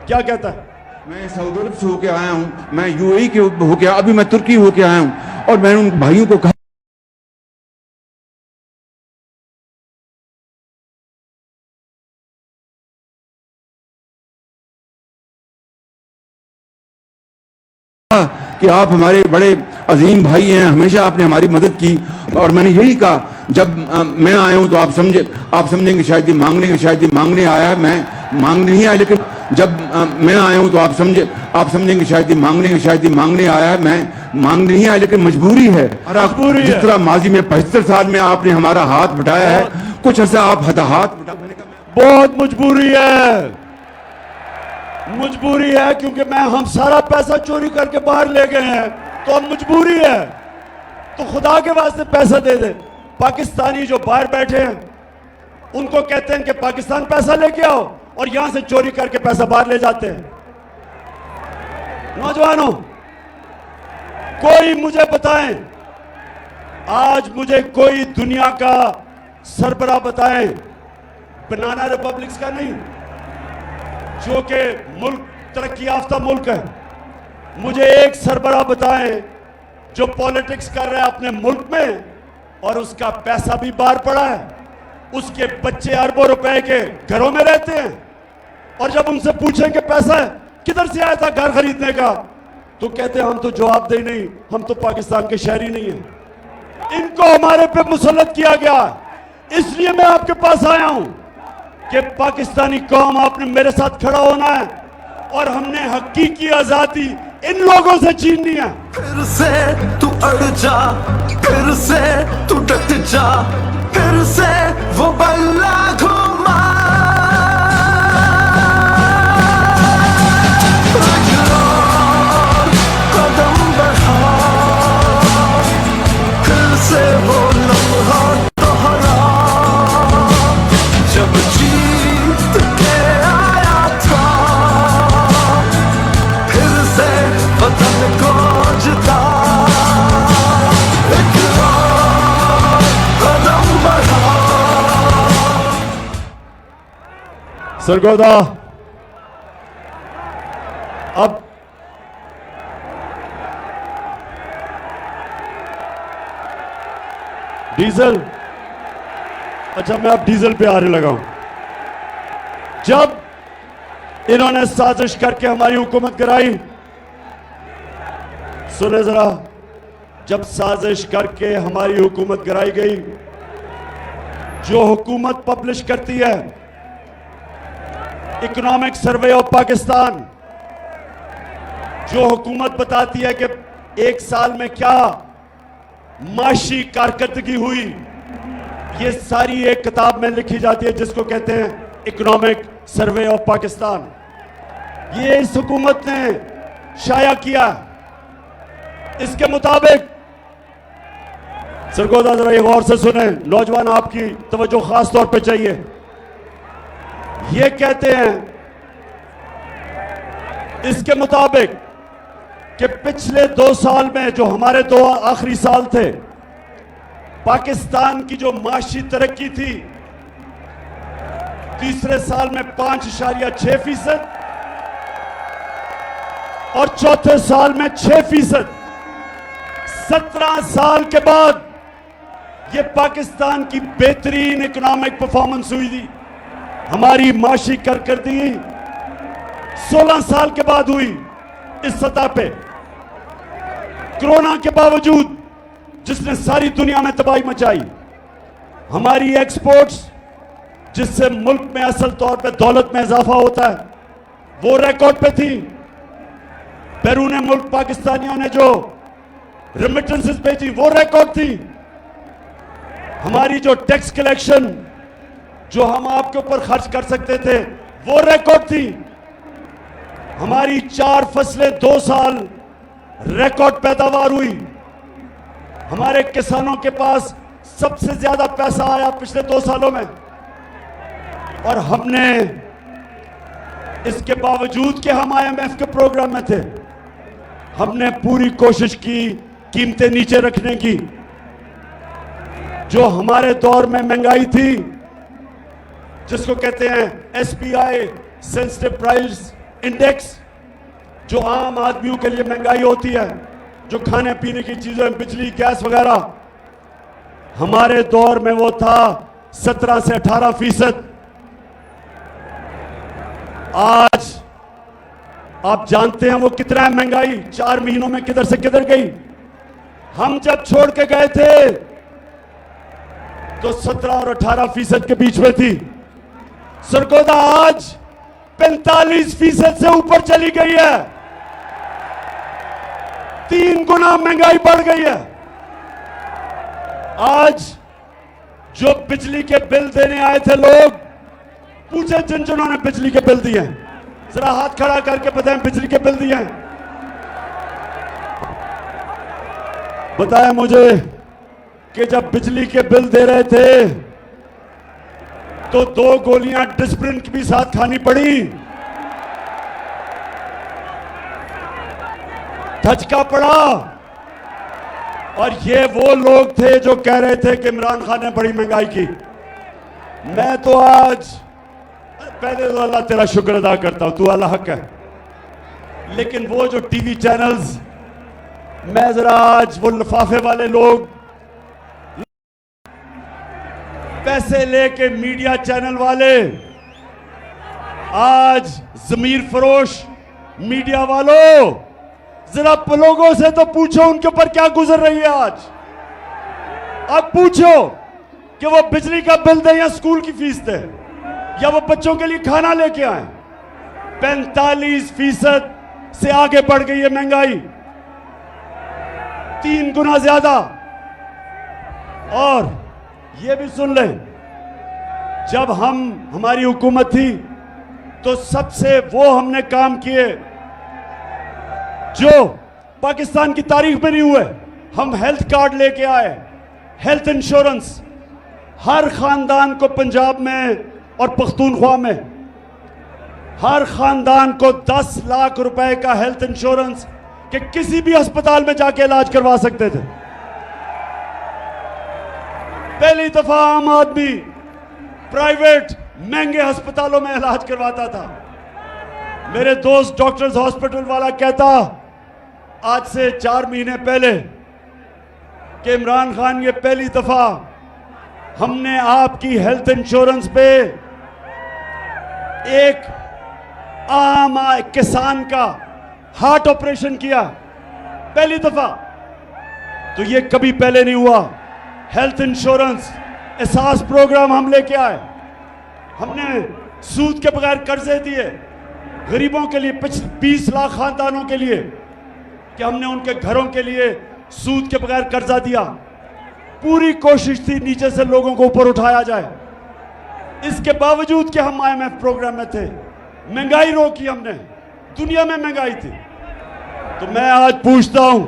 क्या कहता है। मैं सऊदी अरब से होके आया हूँ, मैं यूएई के होके, अभी मैं तुर्की होके आया हूँ, और मैंने उन भाइयों को कहा कहा कि आप हमारे बड़े अजीम भाई हैं, हमेशा आपने हमारी मदद की। और मैंने यही कहा, जब मैं आया हूं तो आप समझेंगे शायद ये मांगने आया है, मैं मांगने नहीं आया, लेकिन जब मैं आया हूं तो आप समझेंगे शायद ये मांगने आया है, मैं मांगने नहीं आया, लेकिन मजबूरी है। और जिस तरह माजी में 75 साल में आपने हमारा हाथ बटाया है, कुछ ऐसा आप हाथ बहुत मजबूरी है, क्योंकि हम सारा पैसा चोरी करके बाहर ले गए हैं, तो अब मजबूरी है। तो खुदा के वास्ते पैसा दे दे। पाकिस्तानी जो बाहर बैठे हैं उनको कहते हैं कि पाकिस्तान पैसा लेके आओ, और यहां से चोरी करके पैसा बाहर ले जाते हैं। नौजवानों, कोई मुझे बताएं, आज मुझे कोई दुनिया का सरबराह बताएं, बनाना रिपब्लिक्स का नहीं, जो कि मुल्क तरक्की याफ्ता मुल्क है, मुझे एक सरबराह बताएं जो पॉलिटिक्स कर रहा है अपने मुल्क में और उसका पैसा भी बाहर पड़ा है, उसके बच्चे अरबों रुपए के घरों में रहते हैं, और जब उनसे पूछें कि पैसा किधर से आया था घर खरीदने का, तो कहते हैं हम तो जवाब दे नहीं, हम तो पाकिस्तान के शहरी नहीं हैं। इनको हमारे पे मुसल्लत किया गया, इसलिए मैं आपके पास आया हूं कि पाकिस्तानी कौम, आपने मेरे साथ खड़ा होना है, और हमने हकीकी आजादी इन लोगों से छीननी है। फिर से तू अड़ जा, फिर से तू डट जा, फिर से वो बल्ला घुमा, कदम बढ़ा, फिर से वो लम्हा दोहरा, जब जीत के आया था, फिर से वतन को जिता, एक और कदम बढ़ा। सरगोदा, अब डीजल, अच्छा मैं अब डीजल पे आने लगा हूं। जब इन्होंने साजिश करके हमारी हुकूमत गिराई, सुने जरा, जब साजिश करके हमारी हुकूमत गिराई गई, जो हुकूमत पब्लिश करती है इकोनॉमिक सर्वे ऑफ पाकिस्तान, जो हुकूमत बताती है कि एक साल में क्या माशी कारकर्दगी हुई, ये सारी एक किताब में लिखी जाती है जिसको कहते हैं इकोनॉमिक सर्वे ऑफ पाकिस्तान। ये इस हुकूमत ने शाया किया। इसके मुताबिक, सरगोदा जरा ये गौर से सुने, नौजवान आपकी तवज्जो खास तौर पे चाहिए। ये कहते हैं इसके मुताबिक कि पिछले 2 साल में, जो हमारे 2 आखिरी साल थे, पाकिस्तान की जो माशी तरक्की थी, तीसरे साल में 5.6% और चौथे साल में 6%। 17 साल के बाद ये पाकिस्तान की बेहतरीन इकोनॉमिक परफॉर्मेंस हुई थी। हमारी माशी कारकर्दगी 16 साल के बाद हुई इस सतह पे, कोरोना के बावजूद, जिसने सारी दुनिया में तबाही मचाई। हमारी एक्सपोर्ट्स, जिससे मुल्क में असल तौर पे दौलत में इजाफा होता है, वो रिकॉर्ड पे थी। बैरून मुल्क पाकिस्तानियों ने जो रेमिटेंसेस भेजी, वो रिकॉर्ड थी। हमारी जो टैक्स कलेक्शन, जो हम आपके ऊपर खर्च कर सकते थे, वो रिकॉर्ड थी। हमारी 4 फसलें 2 साल रिकॉर्ड पैदावार हुई। हमारे किसानों के पास सबसे ज्यादा पैसा आया पिछले 2 सालों में, और हमने, इसके बावजूद कि हम IMF के प्रोग्राम में थे, हमने पूरी कोशिश की कीमतें नीचे रखने की। जो हमारे दौर में महंगाई थी, जिसको कहते हैं SPI सेंसिटिव प्राइस इंडेक्स, जो आम आदमियों के लिए महंगाई होती है, जो खाने पीने की चीजें, बिजली, गैस वगैरह, हमारे दौर में वो था 17 से 18%। आप जानते हैं वो कितना है महंगाई, 4 महीनों में किधर से किधर गई। हम जब छोड़ के गए थे तो 17 और 18% के बीच में थी। सरगोदा आज 45% से ऊपर चली गई है। 3 गुना महंगाई बढ़ गई है। आज जो बिजली के बिल देने आए थे लोग, पूछे जिन्होंने बिजली के बिल दिए, जरा हाथ खड़ा करके बताएं बिजली के बिल दिए हैं। बताया मुझे कि जब बिजली के बिल दे रहे थे तो 2 गोलियां डिस्प्रिन की भी साथ खानी पड़ी। धचका पड़ा। और ये वो लोग थे जो कह रहे थे कि इमरान खान ने बड़ी महंगाई की। मैं तो आज पहले तो अल्लाह तेरा शुक्र अदा करता हूं, तू अल्लाह हक है। लेकिन वो जो टीवी चैनल्स, मैं जरा आज वो लिफाफे वाले लोग, पैसे लेके मीडिया चैनल वाले, आज जमीर फरोश मीडिया वालों, जरा लोगों से तो पूछो उनके ऊपर क्या गुजर रही है आज। अब पूछो कि वो बिजली का बिल दे या स्कूल की फीस दे या वो बच्चों के लिए खाना लेके आए। 45% से आगे बढ़ गई है महंगाई, 3 गुना ज्यादा। और ये भी सुन लें, जब हमारी हुकूमत थी तो सबसे वो हमने काम किए जो पाकिस्तान की तारीख में नहीं हुए। हम हेल्थ कार्ड लेके आए, हेल्थ इंश्योरेंस हर खानदान को, पंजाब में और पख्तूनख्वा में हर खानदान को 10 लाख रुपए का हेल्थ इंश्योरेंस कि किसी भी अस्पताल में जाके इलाज करवा सकते थे। पहली दफा आम आदमी प्राइवेट महंगे अस्पतालों में इलाज करवाता था। मेरे दोस्त डॉक्टर्स हॉस्पिटल वाला कहता आज से 4 महीने पहले कि इमरान खान, ये पहली दफा हमने आपकी हेल्थ इंश्योरेंस पे एक आम किसान का हार्ट ऑपरेशन किया, पहली दफा। तो ये कभी पहले नहीं हुआ। हेल्थ इंश्योरेंस एहसास प्रोग्राम हम लेके आए। हमने सूद के बगैर कर्जे दिए गरीबों के लिए, 20 लाख खानदानों के लिए, कि हमने उनके घरों के लिए सूद के बगैर कर्जा दिया। पूरी कोशिश थी नीचे से लोगों को ऊपर उठाया जाए। इसके बावजूद कि हम IMF प्रोग्राम में थे, महंगाई रोकी हमने, दुनिया में महंगाई थी। तो मैं आज पूछता हूं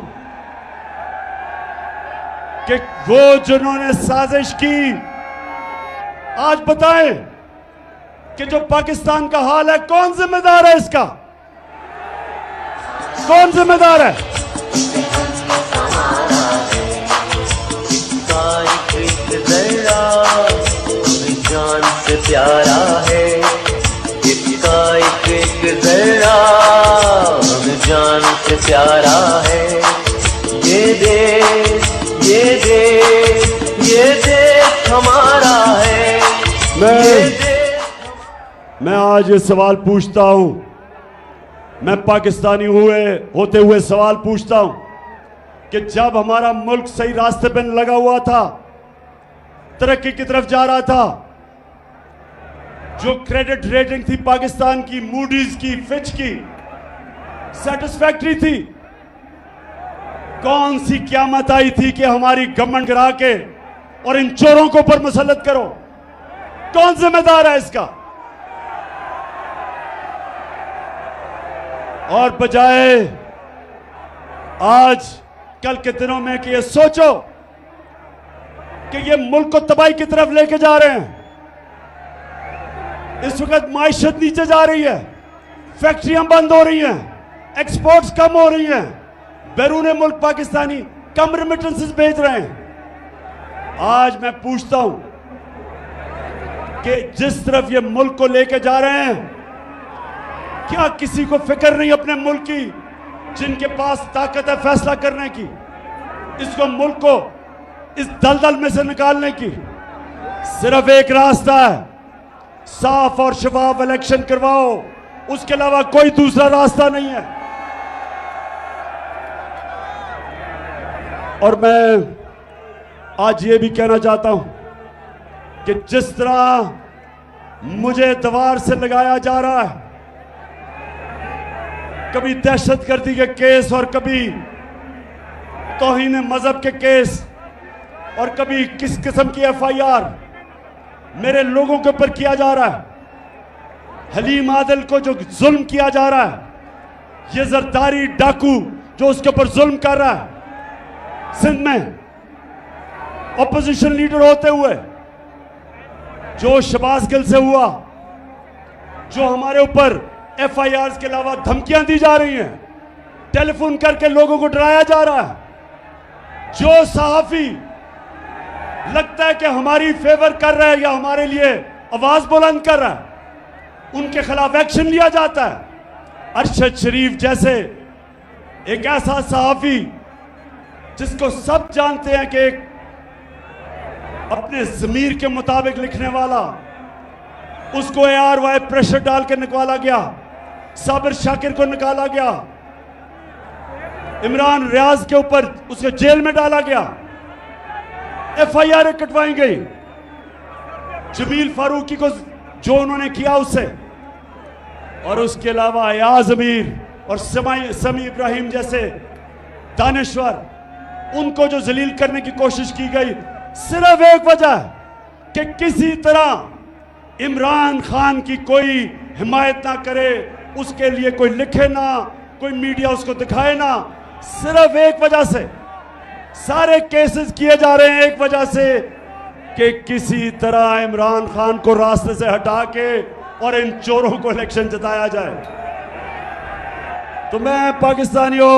कि वो जिन्होंने साजिश की, आज बताएं कि जो पाकिस्तान का हाल है, कौन जिम्मेदार है इसका? कौन जिम्मेदार है? जान से प्यारा है इसका एक जरा, जान से प्यारा है ये देश, ये देश, ये देश हमारा है। मैं आज ये सवाल पूछता हूं, मैं पाकिस्तानी होते हुए सवाल पूछता हूं कि जब हमारा मुल्क सही रास्ते पे लगा हुआ था, तरक्की की तरफ जा रहा था, जो क्रेडिट रेटिंग थी पाकिस्तान की, मूडीज की, फिच की, सेटिस्फैक्टरी थी, कौन सी क़यामत आई थी कि हमारी गवर्नमेंट गिरा के और इन चोरों को ऊपर मुसल्लत करो? कौन जिम्मेदार है इसका? और बजाय आज कल के दिनों में कि ये सोचो कि ये मुल्क को तबाही की तरफ लेके जा रहे हैं। इस वक्त माइशत नीचे जा रही है, फैक्ट्रियां बंद हो रही हैं, एक्सपोर्ट्स कम हो रही हैं, बैरून मुल्क पाकिस्तानी कम रेमिटेंसेस भेज रहे हैं। आज मैं पूछता हूं कि जिस तरफ ये मुल्क को लेके जा रहे हैं, क्या किसी को फिक्र नहीं अपने मुल्क की, जिनके पास ताकत है फैसला करने की, इसको मुल्क को इस दलदल में से निकालने की? सिर्फ एक रास्ता है, साफ और शफाफ इलेक्शन करवाओ, उसके अलावा कोई दूसरा रास्ता नहीं है। और मैं आज ये भी कहना चाहता हूं कि जिस तरह मुझे दीवार से लगाया जा रहा है, कभी दहशतगर्दी के केस और कभी तौहीन मजहब के केस और कभी किस किस्म की FIR मेरे लोगों के ऊपर किया जा रहा है, हलीम आदिल को जो जुल्म किया जा रहा है, ये जरदारी डाकू जो उसके ऊपर जुल्म कर रहा है, सिंध में ऑपोजिशन लीडर होते हुए जो शहबाज गिल से हुआ, जो हमारे ऊपर FIRs के अलावा धमकियां दी जा रही हैं, टेलीफोन करके लोगों को डराया जा रहा है, जो सहाफी लगता है कि हमारी फेवर कर रहा है या हमारे लिए आवाज बुलंद कर रहा है, उनके खिलाफ एक्शन लिया जाता है। अरशद शरीफ जैसे एक ऐसा सहाफी जिसको सब जानते हैं कि एक अपने ज़मीर के मुताबिक लिखने वाला, उसको ARY प्रेशर डाल के निकाला गया, साबिर शाकिर को निकाला गया, इमरान रियाज के ऊपर उसको जेल में डाला गया, FIR कटवाई गई, जमील फारूकी को जो उन्होंने किया उससे, और उसके अलावा अयाज अमीर और समी इब्राहिम जैसे दानिश्वर, उनको जो जलील करने की कोशिश की गई, सिर्फ एक वजह कि किसी तरह इमरान खान की कोई हिमायत ना करे, उसके लिए कोई लिखे ना, कोई मीडिया उसको दिखाए ना, सिर्फ एक वजह से सारे केसेस किए जा रहे हैं, एक वजह से कि किसी तरह इमरान खान को रास्ते से हटा के और इन चोरों को इलेक्शन जिताया जाए। तो मैं पाकिस्तानियों,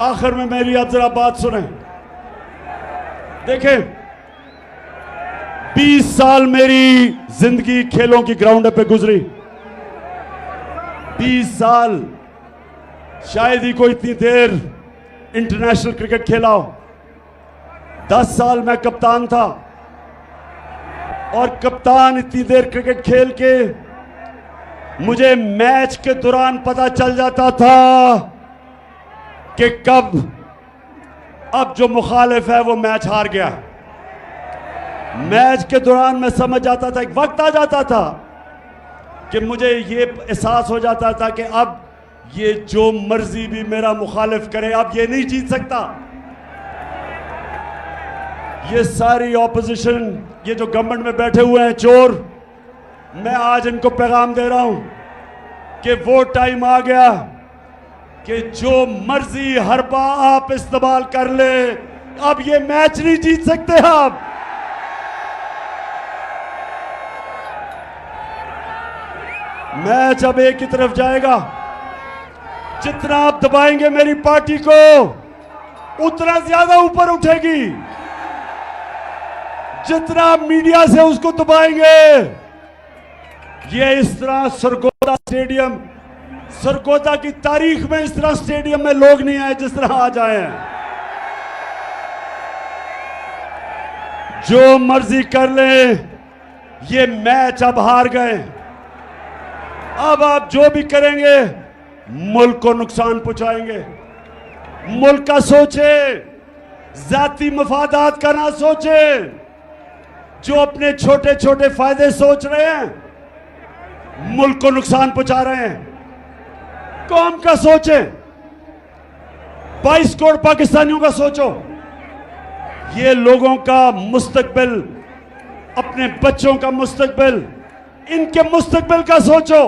आखिर में मेरी अब जरा बात सुने। देखें, 20 साल मेरी जिंदगी खेलों की ग्राउंड पे गुजरी, 20 साल, शायद ही कोई इतनी देर इंटरनेशनल क्रिकेट खेला हो। 10 साल मैं कप्तान था, और कप्तान इतनी देर क्रिकेट खेल के मुझे मैच के दौरान पता चल जाता था कि कब अब जो मुखालिफ है वो मैच हार गया। मैच के दौरान मैं समझ जाता था, एक वक्त आ जाता था कि मुझे ये एहसास हो जाता था कि अब ये जो मर्जी भी मेरा मुखालिफ करे, अब ये नहीं जीत सकता। ये सारी ऑपोजिशन, ये जो गवर्नमेंट में बैठे हुए हैं चोर, मैं आज इनको पैगाम दे रहा हूं कि वो टाइम आ गया कि जो मर्जी हरबा आप इस्तेमाल कर ले, अब ये मैच नहीं जीत सकते आप। मैच अब एक की तरफ जाएगा। जितना आप दबाएंगे मेरी पार्टी को, उतना ज्यादा ऊपर उठेगी। जितना आप मीडिया से उसको दबाएंगे, ये इस तरह सरगोदा स्टेडियम, सरगोदा की तारीख में इस तरह स्टेडियम में लोग नहीं आए जिस तरह आज आए हैं। जो मर्जी कर ले, ये मैच अब हार गए। अब आप जो भी करेंगे मुल्क को नुकसान पहुंचाएंगे। मुल्क का सोचे, जाती मफादात का ना सोचे। जो अपने छोटे छोटे फायदे सोच रहे हैं, मुल्क को नुकसान पहुंचा रहे हैं। कौम का सोचे, 22 करोड़ पाकिस्तानियों का सोचो। ये लोगों का मुस्तकबिल, अपने बच्चों का मुस्तकबिल, इनके मुस्तकबिल का सोचो।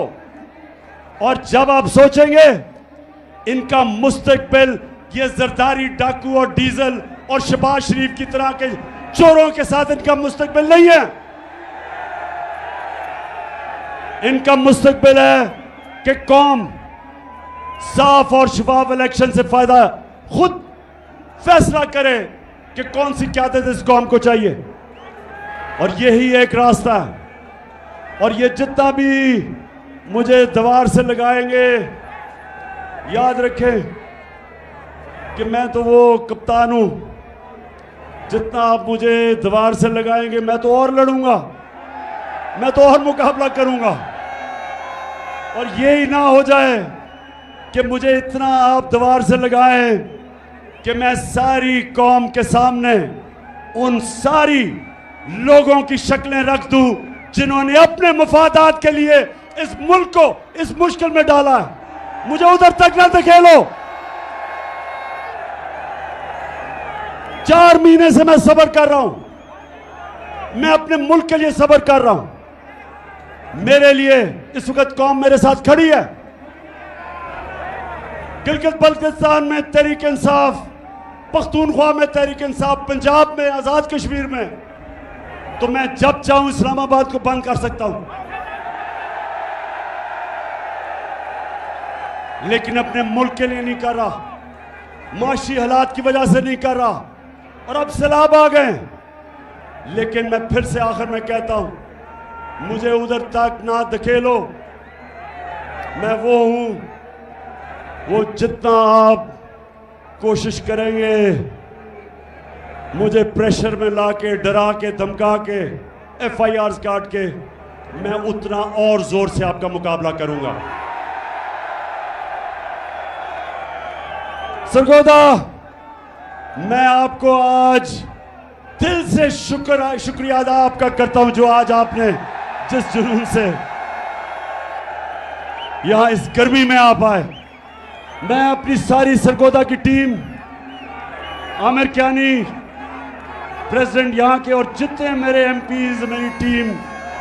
और जब आप सोचेंगे इनका मुस्तकबिल ये जरदारी डाकू और डीजल और शहबाज शरीफ की तरह के चोरों के साथ इनका मुस्तकबिल नहीं है। इनका मुस्तकबिल है कि कौम साफ और शफाफ इलेक्शन से फायदा खुद फैसला करे कि कौन सी क़यादत इस कौम को चाहिए। और यही एक रास्ता है। और ये जितना भी मुझे दीवार से लगाएंगे, याद रखें कि मैं तो वो कप्तान हूं। जितना आप मुझे दीवार से लगाएंगे, मैं तो और लड़ूंगा, मैं तो और मुकाबला करूंगा। और यही ना हो जाए कि मुझे इतना आप दीवार से लगाएं कि मैं सारी कौम के सामने उन सारी लोगों की शक्लें रख दूं जिन्होंने अपने मफादात के लिए इस मुल्क को इस मुश्किल में डाला है। मुझे उधर तक ना धकेलो। 4 महीने से मैं सब्र कर रहा हूं, मैं अपने मुल्क के लिए सब्र कर रहा हूं। मेरे लिए इस वक्त कौम मेरे साथ खड़ी है। गिलगित बल्तिस्तान में तहरीक इंसाफ, पख्तूनख्वा में तहरीक इंसाफ, पंजाब में, आजाद कश्मीर में, तो मैं जब चाहूं इस्लामाबाद को बंद कर सकता हूं, लेकिन अपने मुल्क के लिए नहीं कर रहा, माशी हालात की वजह से नहीं कर रहा। और अब सैलाब आ गए, लेकिन मैं फिर से आखिर में कहता हूं, मुझे उधर तक ना धकेलो। मैं वो हूं, वो जितना आप कोशिश करेंगे मुझे प्रेशर में लाके, डरा के, धमका के, FIRs काट के, मैं उतना और जोर से आपका मुकाबला करूंगा। सरगोदा, मैं आपको आज दिल से शुक्रिया अदा आपका करता हूं, जो आज आपने जिस जुनून से यहां इस गर्मी में आप आए। मैं अपनी सारी सरगोदा की टीम, आमिर कियानी प्रेसिडेंट यहां के, और जितने मेरे MPs, मेरी टीम,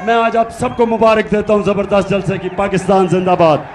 मैं आज आप सबको मुबारक देता हूं जबरदस्त जलसे की। पाकिस्तान जिंदाबाद।